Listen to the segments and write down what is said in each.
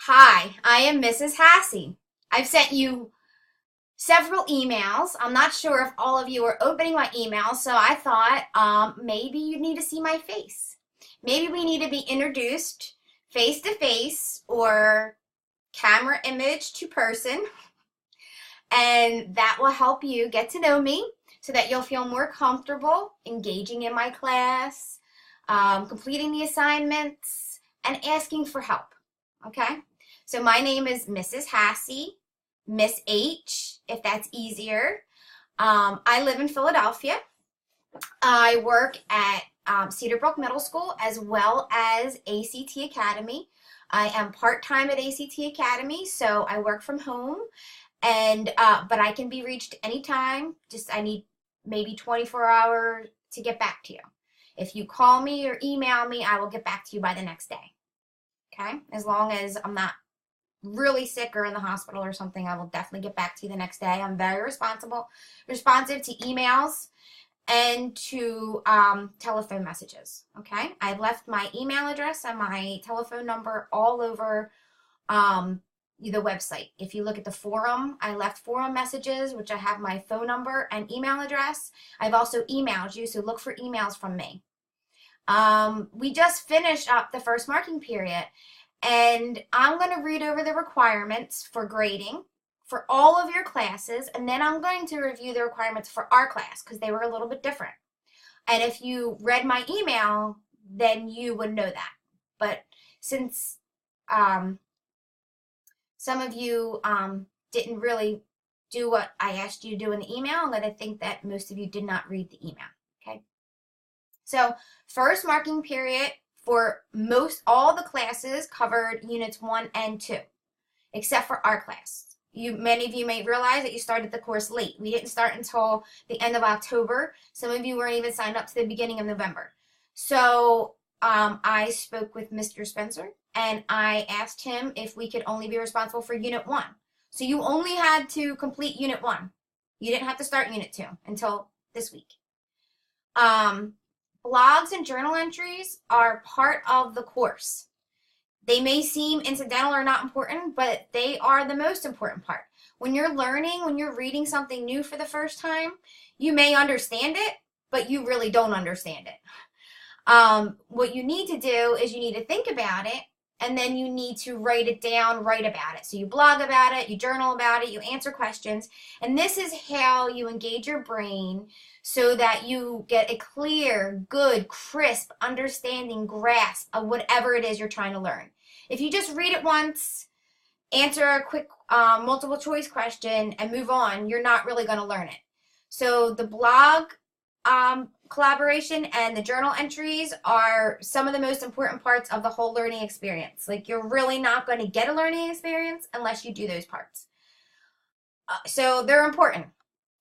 Hi, I am Mrs. Hassey. I've sent you several emails. I'm not sure if all of you are opening my emails, so I thought maybe you need to see my face. Maybe we need to be introduced face to face or camera image to person, and that will help you get to know me so that you'll feel more comfortable engaging in my class, completing the assignments, and asking for help. Okay? So my name is Mrs. Hassey, Miss H, if that's easier. I live in Philadelphia. I work at Cedarbrook Middle School as well as ACT Academy. I am part-time at ACT Academy, so I work from home, and but I can be reached anytime. Just I need maybe 24 hours to get back to you. If you call me or email me, I will get back to you by the next day. Okay? As long as I'm not really sick or in the hospital or something, I will definitely get back to you the next day. I'm very responsive to emails and to telephone messages. Okay, I've left my email address and my telephone number all over the website. If you look at the forum, I left forum messages, which I have my phone number and email address. I've also emailed you, so look for emails from me. We just finished up the first marking period, and I'm going to read over the requirements for grading for all of your classes, and then I'm going to review the requirements for our class because they were a little bit different. And if you read my email, then you would know that. But since some of you didn't really do what I asked you to do in the email, I'm going to think that most of you did not read the email. Okay. So first marking period for all the classes covered units 1 and 2, except for our class. Many of you may realize that you started the course late. We didn't start until the end of October. Some of you weren't even signed up to the beginning of November. So I spoke with Mr. Spencer, and I asked him if we could only be responsible for Unit 1. So you only had to complete Unit 1. You didn't have to start Unit 2 until this week. Blogs and journal entries are part of the course. They may seem incidental or not important, but they are the most important part. When you're learning, when you're reading something new for the first time, you may understand it, but you really don't understand it. What you need to do is you need to think about it, and then you need to write it down, write about it. So you blog about it, you journal about it, you answer questions, and this is how you engage your brain so that you get a clear, good, crisp understanding, grasp of whatever it is you're trying to learn. If you just read it once, answer a quick multiple choice question, and move on, you're not really going to learn it. So the blog collaboration and the journal entries are some of the most important parts of the whole learning experience. Like, you're really not going to get a learning experience unless you do those parts. So they're important,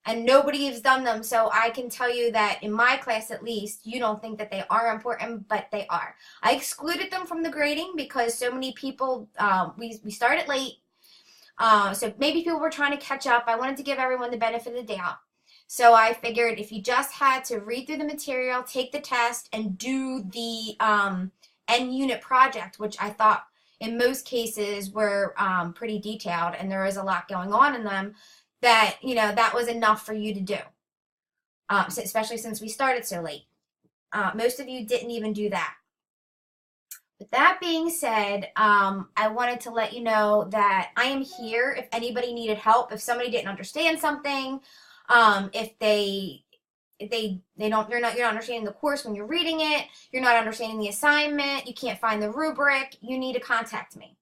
and nobody has done them, so I can tell you that in my class at least, you don't think that they are important, but they are. I excluded them from the grading because so many people, we started late, so maybe people were trying to catch up. I wanted to give everyone the benefit of the doubt. So I figured if you just had to read through the material, take the test, and do the end unit project, which I thought in most cases were pretty detailed and there is a lot going on in them, that, that was enough for you to do, especially since we started so late. Most of you didn't even do that. With that being said, I wanted to let you know that I am here if anybody needed help, if somebody didn't understand something, if you're not understanding the course when you're reading it, you're not understanding the assignment, you can't find the rubric, you need to contact me.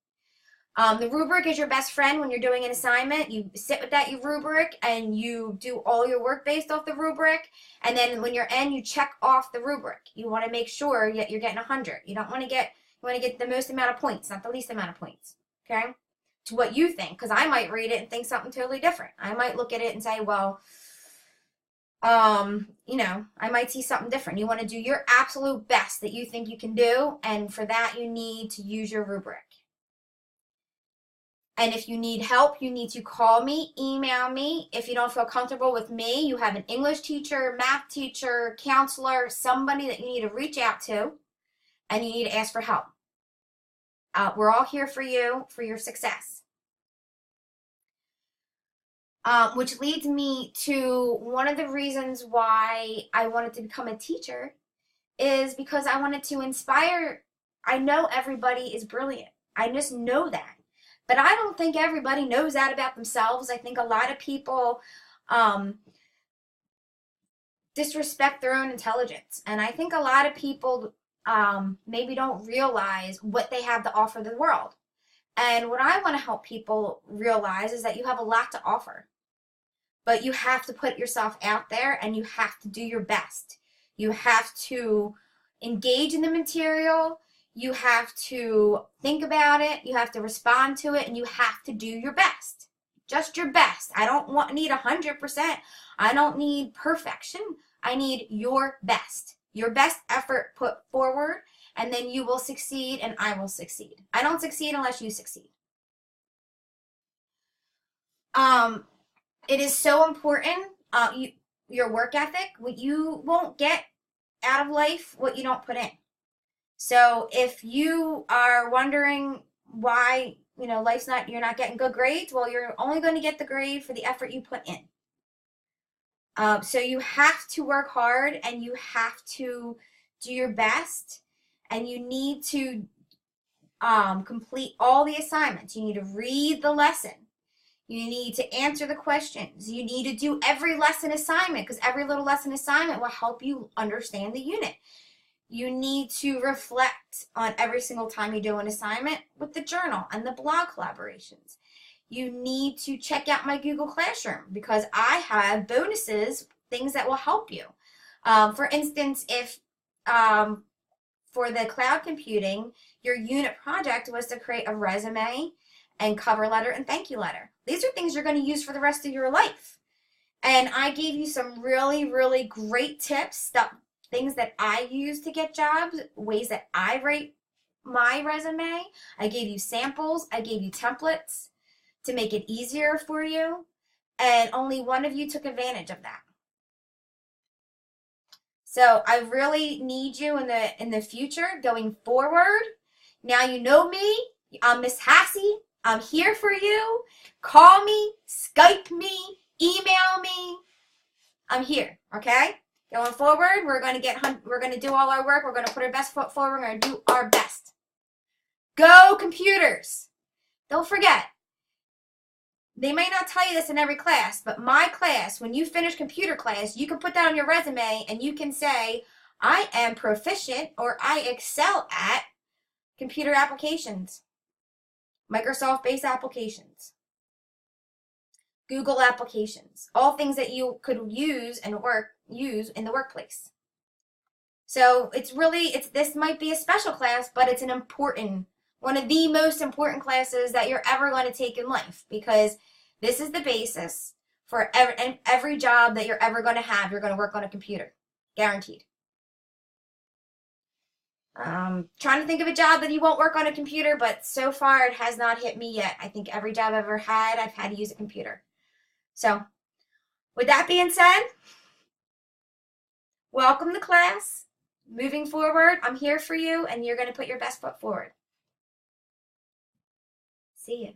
The rubric is your best friend when you're doing an assignment. You sit with that rubric and you do all your work based off the rubric, and then when you're in, you check off the rubric. You want to make sure that you're getting 100. You want to get the most amount of points, not the least amount of points. Okay? To what you think, because I might read it and think something totally different. I might look at it and say, well, I might see something different. You want to do your absolute best that you think you can do, and for that you need to use your rubric. And if you need help, you need to call me, email me. If you don't feel comfortable with me, you have an English teacher, math teacher, counselor, somebody that you need to reach out to, and you need to ask for help. We're all here for you, for your success. Which leads me to one of the reasons why I wanted to become a teacher is because I wanted to inspire. I know everybody is brilliant. I just know that. But I don't think everybody knows that about themselves. I think a lot of people disrespect their own intelligence. And I think a lot of people maybe don't realize what they have to offer the world. And what I want to help people realize is that you have a lot to offer. But you have to put yourself out there and you have to do your best. You have to engage in the material. You have to think about it. You have to respond to it, and you have to do your best. Just your best. I don't need 100%. I don't need perfection. I need your best. Your best effort put forward, and then you will succeed and I will succeed. I don't succeed unless you succeed. It is so important, your work ethic. You won't get out of life what you don't put in. So if you are wondering why, you're not getting good grades, well, you're only going to get the grade for the effort you put in. So you have to work hard and you have to do your best, and you need to complete all the assignments. You need to read the lesson. You need to answer the questions. You need to do every lesson assignment, because every little lesson assignment will help you understand the unit. You need to reflect on every single time you do an assignment with the journal and the blog collaborations. You need to check out my Google Classroom, because I have bonuses, things that will help you. For instance, if for the cloud computing, your unit project was to create a resume and cover letter and thank you letter. These are things you're going to use for the rest of your life. And I gave you some really, really great tips, things that I use to get jobs, ways that I write my resume. I gave you samples. I gave you templates to make it easier for you. And only one of you took advantage of that. So I really need you in the future going forward. Now you know me. I'm Miss Hassey. I'm here for you. Call me, Skype me, email me. I'm here, okay? Going forward, we're going to do all our work. We're going to put our best foot forward. We're going to do our best. Go computers. Don't forget. They may not tell you this in every class, but my class, when you finish computer class, you can put that on your resume and you can say, I am proficient or I excel at computer applications. Microsoft-based applications, Google applications, all things that you could use in the workplace. So this might be a special class, but it's one of the most important classes that you're ever going to take in life, because this is the basis for every job that you're ever going to have. You're going to work on a computer, guaranteed. Trying to think of a job that you won't work on a computer, but so far it has not hit me yet. I think every job I've ever had, I've had to use a computer. So, with that being said, welcome to class. Moving forward, I'm here for you, and you're going to put your best foot forward. See you.